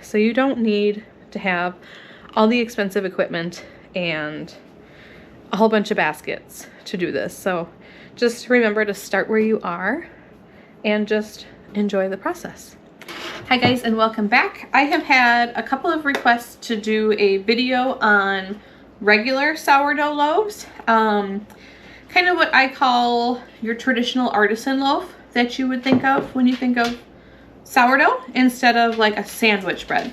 So you don't need to have all the expensive equipment and a whole bunch of baskets to do this. So just remember to start where you are and just enjoy the process. Hi guys, and welcome back. I have had a couple of requests to do a video on regular sourdough loaves. Kind of what I call your traditional artisan loaf that you would think of when you think of sourdough instead of like a sandwich bread.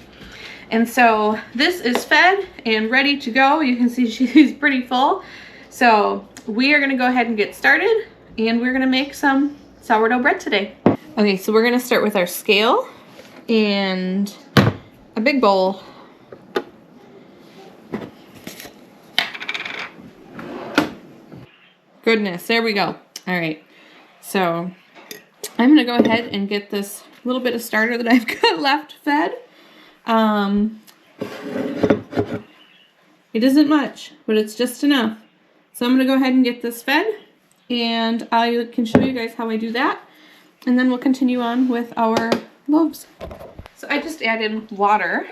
And so this is fed and ready to go. You can see she's pretty full. So we are gonna go ahead and get started, and we're gonna make some sourdough bread today. Okay, so we're gonna start with our scale and a big bowl. Goodness, there we go. All right, so I'm gonna go ahead and get this little bit of starter that I've got left fed. It isn't much, but it's just enough. So I'm gonna go ahead and get this fed, and I can show you guys how I do that, and then we'll continue on with our loaves. So I just added water.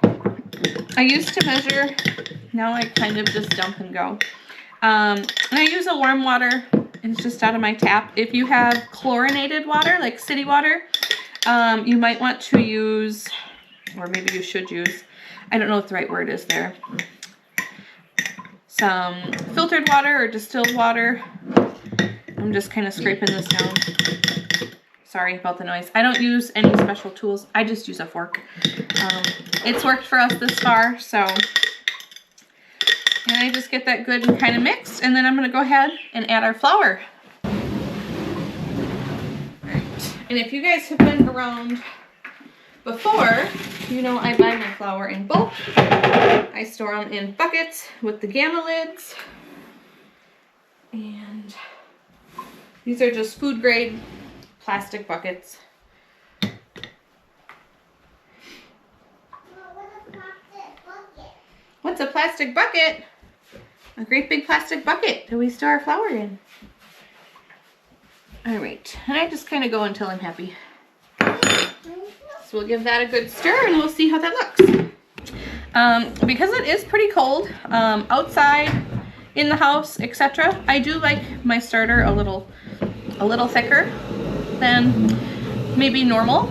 I used to measure, now I kind of just dump and go. And I use a warm water. It's just out of my tap. If you have chlorinated water, like city water, you might want to use, or maybe you should use, I don't know what the right word is there, some filtered water or distilled water. I'm just kind of scraping this down. Sorry about the noise. I don't use any special tools. I just use a fork. It's worked for us this far, so. And I just get that good and kind of mixed, and then I'm going to go ahead and add our flour. All right. And if you guys have been around before, you know I buy my flour in bulk. I store them in buckets with the gamma lids. And these are just food grade plastic buckets. What's a plastic bucket? A great big plastic bucket that we store our flour in. All right, and I just kind of go until I'm happy. So we'll give that a good stir, and we'll see how that looks. Because it is pretty cold outside, in the house, etc., I do like my starter a little thicker than maybe normal.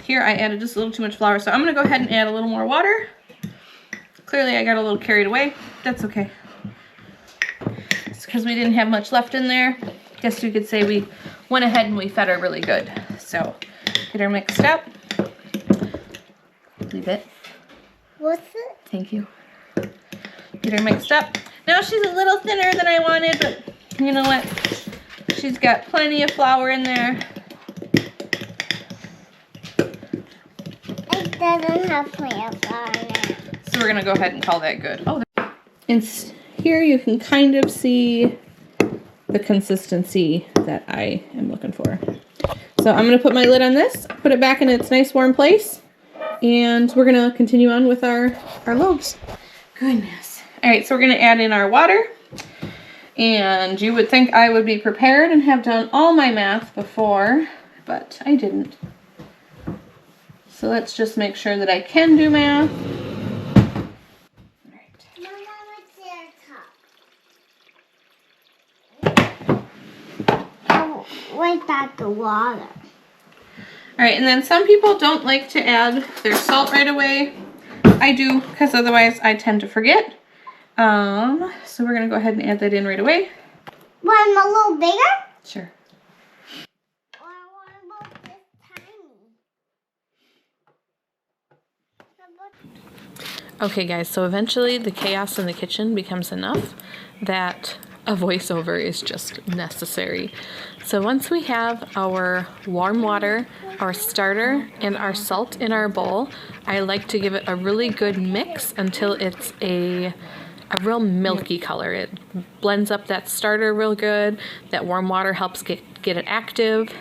Here I added just a little too much flour, so I'm gonna go ahead and add a little more water. Clearly I got a little carried away. That's okay. It's because we didn't have much left in there. Guess you could say we went ahead and we fed her really good. So get her mixed up. Leave it. What's it? Thank you. Get her mixed up. Now she's a little thinner than I wanted, but you know what? She's got plenty of flour in there. It doesn't have plenty of flour in it. So we're gonna go ahead and call that good. Oh, and here you can kind of see the consistency that I am looking for. So I'm gonna put my lid on this, put it back in its nice warm place, and we're gonna continue on with our loaves. Goodness. All right, so we're gonna add in our water, and you would think I would be prepared and have done all my math before, but I didn't. So let's just make sure that I can do math. Right back the water. All right, and then some people don't like to add their salt right away. I do, because otherwise I tend to forget. So we're gonna go ahead and add that in right away. Want them a little bigger? Sure. Or what about this tiny? Okay guys, so eventually the chaos in the kitchen becomes enough that a voiceover is just necessary. So once we have our warm water, our starter, and our salt in our bowl, I like to give it a really good mix until it's a real milky color. It blends up that starter real good. That warm water helps get it active.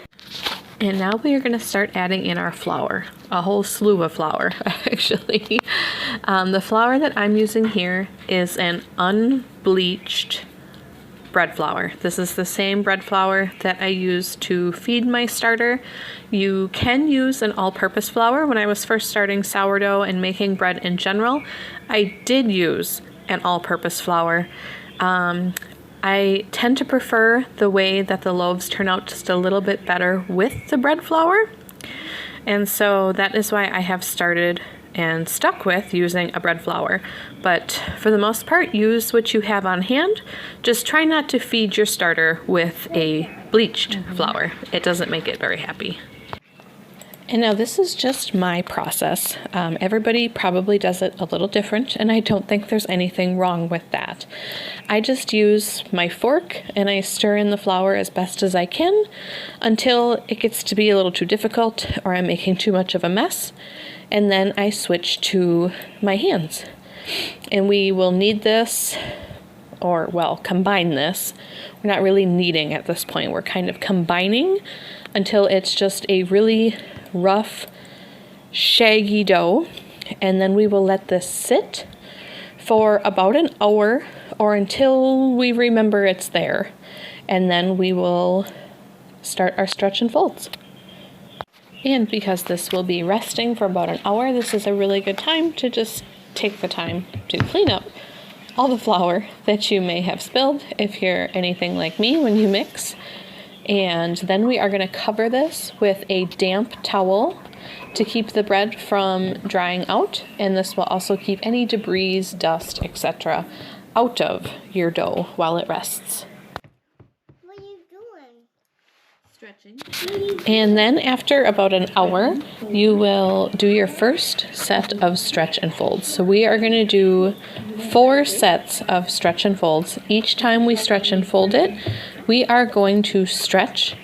And now we are going to start adding in our flour, a whole slew of flour actually. The flour that I'm using here is an unbleached bread flour. This is the same bread flour that I use to feed my starter. You can use an all-purpose flour. When I was first starting sourdough and making bread in general, I did use an all-purpose flour. I tend to prefer the way that the loaves turn out just a little bit better with the bread flour. And so that is why I have started and stuck with using a bread flour. But for the most part, use what you have on hand. Just try not to feed your starter with a bleached flour. It doesn't make it very happy. And now this is just my process. Everybody probably does it a little different, and I don't think there's anything wrong with that. I just use my fork and I stir in the flour as best as I can until it gets to be a little too difficult or I'm making too much of a mess. And then I switch to my hands. And we will knead this, or well, combine this. We're not really kneading at this point. We're kind of combining until it's just a really rough, shaggy dough. And then we will let this sit for about an hour or until we remember it's there. And then we will start our stretch and folds. And because this will be resting for about an hour, this is a really good time to just take the time to clean up all the flour that you may have spilled if you're anything like me when you mix. And then we are going to cover this with a damp towel to keep the bread from drying out. And this will also keep any debris, dust, etc. out of your dough while it rests. What are you doing? Stretching. And then after about an hour, you will do your first set of stretch and folds. So we are going to do 4 sets of stretch and folds. Each time we stretch and fold it, we are going to stretch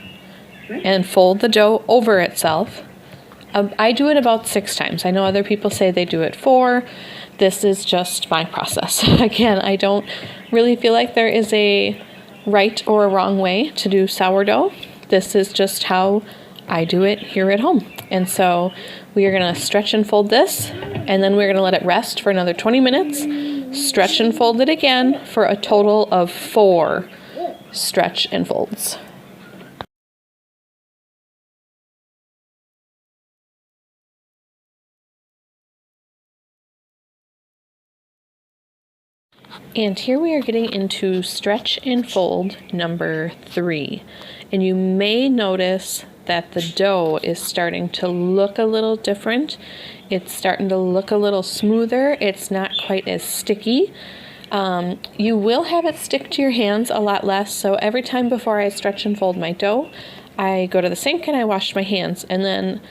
and fold the dough over itself. I do it about 6 times. I know other people say they do it 4. This is just my process. Again, I don't really feel like there is a right or a wrong way to do sourdough. This is just how I do it here at home. And so we are going to stretch and fold this, and then we're going to let it rest for another 20 minutes, stretch and fold it again for a total of 4 stretch and folds. And here we are getting into stretch and fold number 3. And you may notice that the dough is starting to look a little different. It's starting to look a little smoother. It's not quite as sticky. You will have it stick to your hands a lot less. So every time before I stretch and fold my dough, I go to the sink and I wash my hands. And then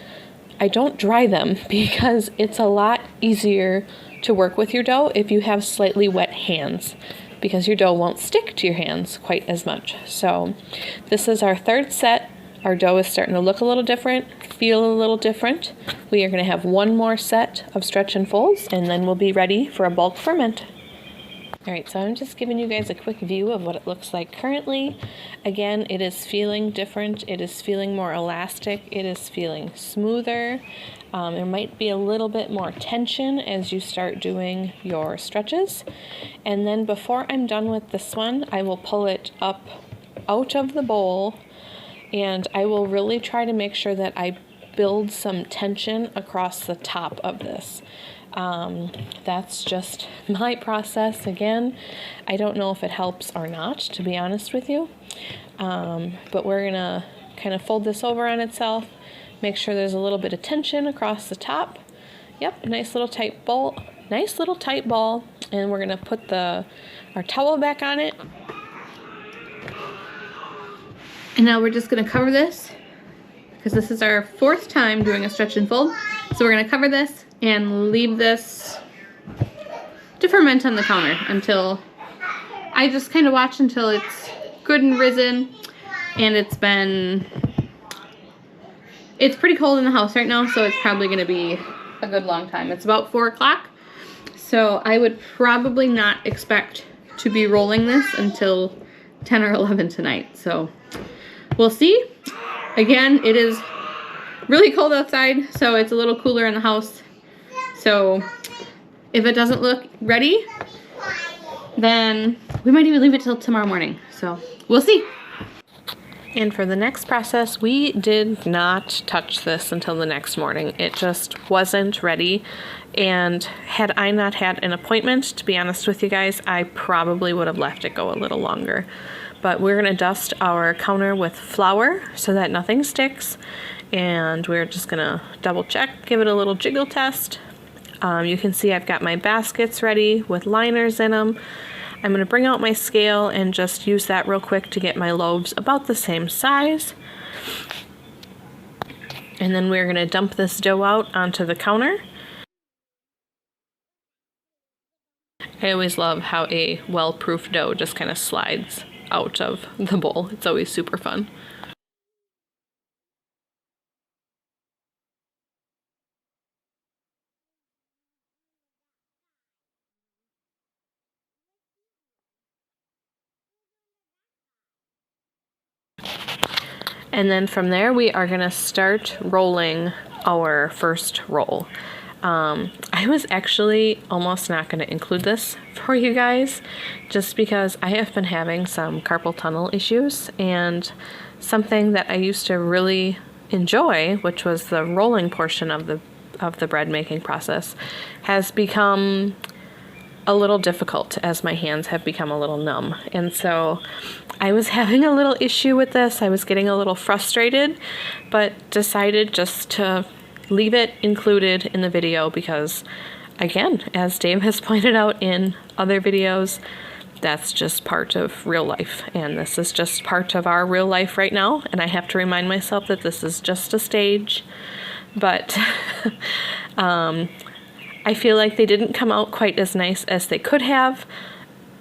I don't dry them because it's a lot easier to work with your dough if you have slightly wet hands, because your dough won't stick to your hands quite as much. So this is our 3rd set. Our dough is starting to look a little different, feel a little different. We are going to have 1 more set of stretch and folds, and then we'll be ready for a bulk ferment. All right, so I'm just giving you guys a quick view of what it looks like currently. Again, it is feeling different. It is feeling more elastic. It is feeling smoother. There might be a little bit more tension as you start doing your stretches. And then before I'm done with this one, I will pull it up out of the bowl, and I will really try to make sure that I build some tension across the top of this. That's just my process. Again, I don't know if it helps or not, to be honest with you. But we're gonna kind of fold this over on itself, make sure there's a little bit of tension across the top. Yep, nice little tight ball. And we're gonna put our towel back on it. And now we're just gonna cover this, because this is our 4th time doing a stretch and fold. So we're gonna cover this and leave this to ferment on the counter until I just kind of watch until it's good and risen, and it's pretty cold in the house right now, so it's probably going to be a good long time. It's about 4 o'clock, so I would probably not expect to be rolling this until 10 or 11 tonight, so we'll see. Again, it is really cold outside, so it's a little cooler in the house. So if it doesn't look ready, then we might even leave it till tomorrow morning. So we'll see. And for the next process, we did not touch this until the next morning. It just wasn't ready. And had I not had an appointment, to be honest with you guys, I probably would have left it go a little longer. But we're gonna dust our counter with flour so that nothing sticks. And we're just gonna double check, give it a little jiggle test. You can see I've got my baskets ready with liners in them. I'm going to bring out my scale and just use that real quick to get my loaves about the same size. And then we're going to dump this dough out onto the counter. I always love how a well-proofed dough just kind of slides out of the bowl. It's always super fun. And then from there, we are gonna start rolling our first roll. I was actually almost not gonna include this for you guys, just because I have been having some carpal tunnel issues, and something that I used to really enjoy, which was the rolling portion of the bread making process, has become a little difficult as my hands have become a little numb. And so I was having a little issue with this. I was getting a little frustrated, but decided just to leave it included in the video because, again, as Dave has pointed out in other videos, that's just part of real life. And this is just part of our real life right now. And I have to remind myself that this is just a stage. But I feel like they didn't come out quite as nice as they could have,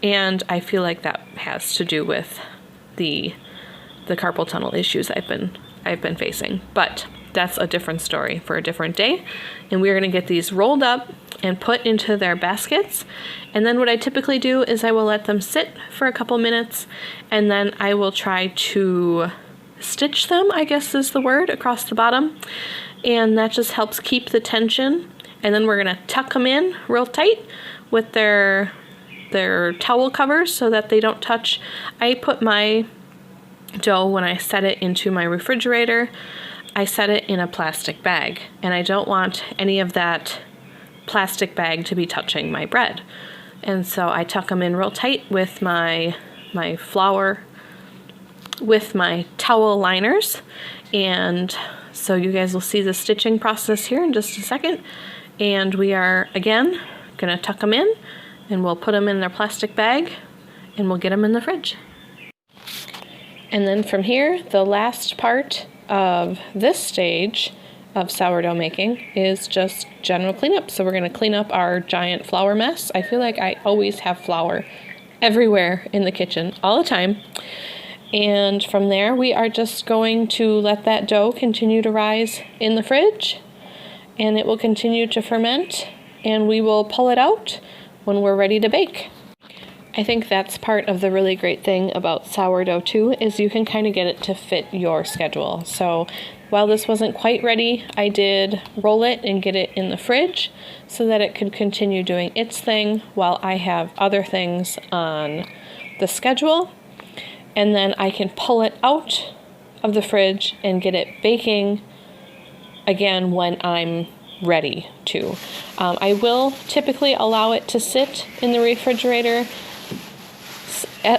and I feel like that has to do with the carpal tunnel issues I've been facing. But that's a different story for a different day, and we're going to get these rolled up and put into their baskets. And then what I typically do is I will let them sit for a couple minutes, and then I will try to stitch them, I guess is the word, across the bottom, and that just helps keep the tension. And then we're going to tuck them in real tight with their towel covers so that they don't touch. I put my dough, when I set it into my refrigerator, I set it in a plastic bag. And I don't want any of that plastic bag to be touching my bread. And so I tuck them in real tight with my flour, with my towel liners. And so you guys will see the stitching process here in just a second. And we are, again, going to tuck them in, and we'll put them in their plastic bag, and we'll get them in the fridge. And then from here, the last part of this stage of sourdough making is just general cleanup. So we're going to clean up our giant flour mess. I feel like I always have flour everywhere in the kitchen, all the time. And from there, we are just going to let that dough continue to rise in the fridge, and it will continue to ferment, and we will pull it out when we're ready to bake. I think that's part of the really great thing about sourdough too, is you can kind of get it to fit your schedule. So while this wasn't quite ready, I did roll it and get it in the fridge so that it could continue doing its thing while I have other things on the schedule. And then I can pull it out of the fridge and get it baking again when I'm ready to. I will typically allow it to sit in the refrigerator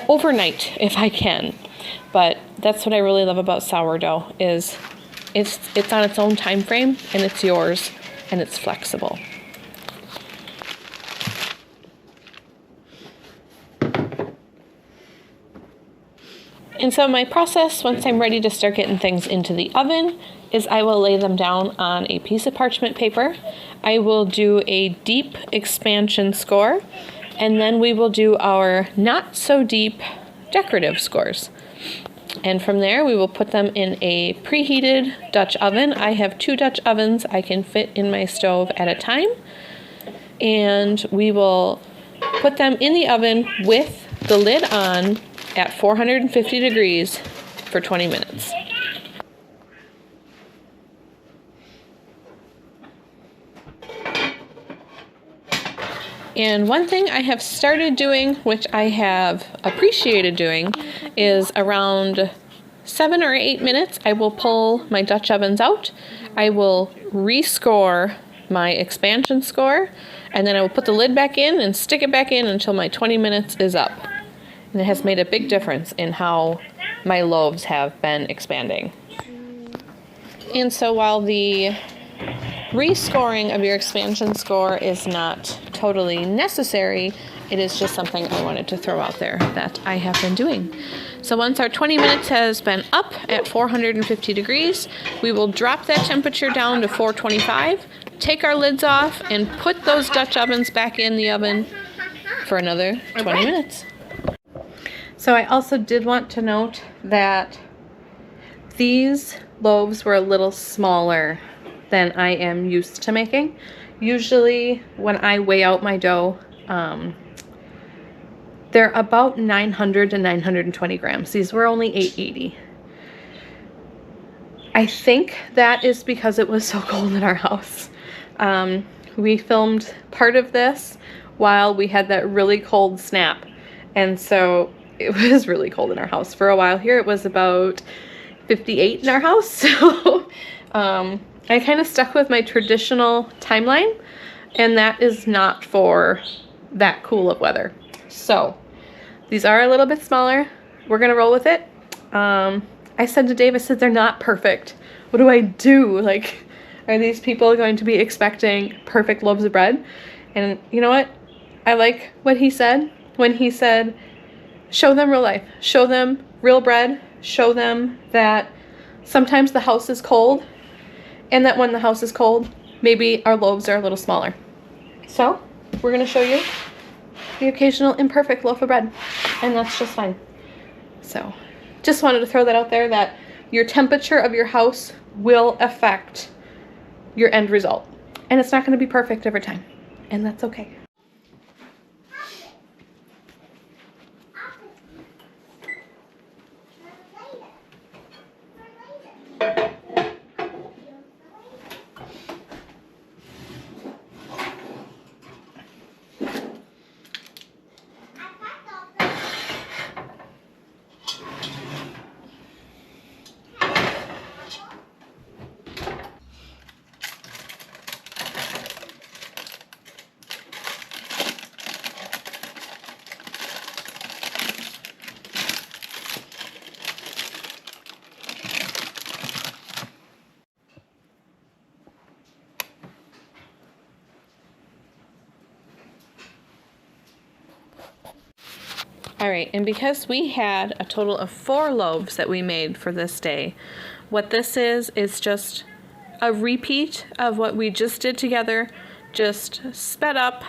overnight if I can, but that's what I really love about sourdough, is it's on its own time frame, and it's yours, and it's flexible. And so my process, once I'm ready to start getting things into the oven, is I will lay them down on a piece of parchment paper. I will do a deep expansion score, and then we will do our not so deep decorative scores. And from there, we will put them in a preheated Dutch oven. I have 2 Dutch ovens I can fit in my stove at a time. And we will put them in the oven with the lid on at 450 degrees for 20 minutes. And one thing I have started doing, which I have appreciated doing, is around 7 or 8 minutes, I will pull my Dutch ovens out. I will rescore my expansion score, and then I will put the lid back in and stick it back in until my 20 minutes is up. And it has made a big difference in how my loaves have been expanding. And so while the rescoring of your expansion score is not totally necessary, it is just something I wanted to throw out there that I have been doing. So once our 20 minutes has been up at 450 degrees, we will drop that temperature down to 425, take our lids off, and put those Dutch ovens back in the oven for another 20 minutes. So I also did want to note that these loaves were a little smaller than I am used to making. Usually when I weigh out my dough, they're about 900 to 920 grams. These were only 880. I think that is because it was so cold in our house. We filmed part of this while we had that really cold snap. And so it was really cold in our house. For a while here, it was about 58 in our house. So I kind of stuck with my traditional timeline, and that is not for that cool of weather. So these are a little bit smaller. We're gonna roll with it. I said to Dave, I said, they're not perfect. What do I do? Like, are these people going to be expecting perfect loaves of bread? And you know what? I like what he said when he said, show them real life, show them real bread, show them that sometimes the house is cold, and that when the house is cold, maybe our loaves are a little smaller. So we're gonna show you the occasional imperfect loaf of bread, and that's just fine. So just wanted to throw that out there, that your temperature of your house will affect your end result, and it's not going to be perfect every time, and that's okay. All right, and because we had a total of 4 loaves that we made for this day, what this is just a repeat of what we just did together, just sped up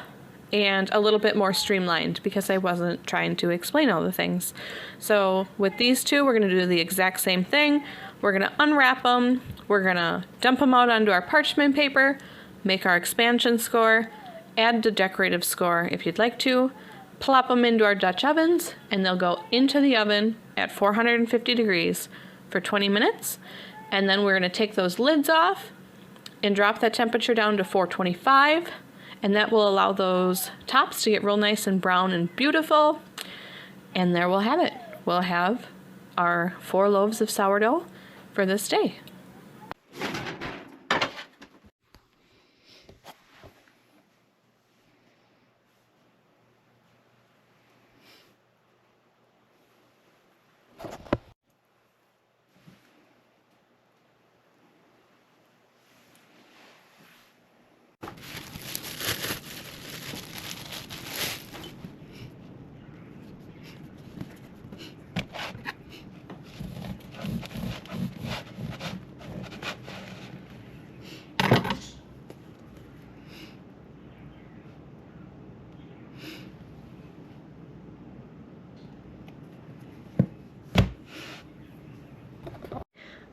and a little bit more streamlined, because I wasn't trying to explain all the things. So with these two, we're gonna do the exact same thing. We're gonna unwrap them, we're gonna dump them out onto our parchment paper, make our expansion score, add the decorative score if you'd like to, plop them into our Dutch ovens, and they'll go into the oven at 450 degrees for 20 minutes. And then we're gonna take those lids off and drop that temperature down to 425, and that will allow those tops to get real nice and brown and beautiful. And there we'll have it. We'll have our 4 loaves of sourdough for this day.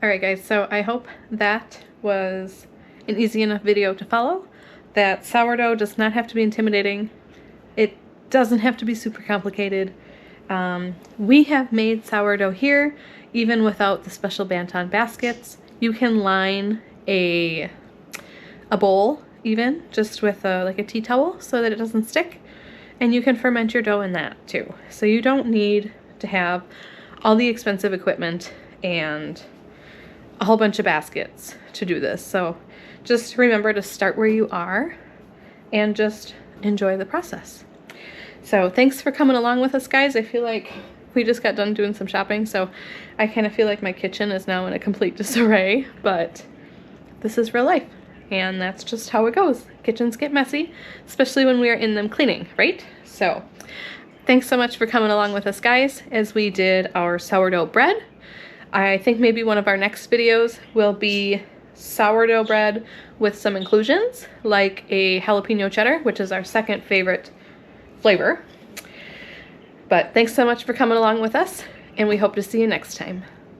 Alright guys, so I hope that was an easy enough video to follow. That sourdough does not have to be intimidating. It doesn't have to be super complicated. We have made sourdough here even without the special Banton baskets. You can line a bowl even just with like a tea towel so that it doesn't stick. And you can ferment your dough in that too. So you don't need to have all the expensive equipment and a whole bunch of baskets to do this. So just remember to start where you are and just enjoy the process. So thanks for coming along with us, guys. I feel like we just got done doing some shopping, so I kind of feel like my kitchen is now in a complete disarray, but this is real life, and that's just how it goes. Kitchens get messy, especially when we are in them cleaning, right? So thanks so much for coming along with us, guys, as we did our sourdough bread. I think maybe one of our next videos will be sourdough bread with some inclusions, like a jalapeno cheddar, which is our second favorite flavor. But thanks so much for coming along with us, and we hope to see you next time.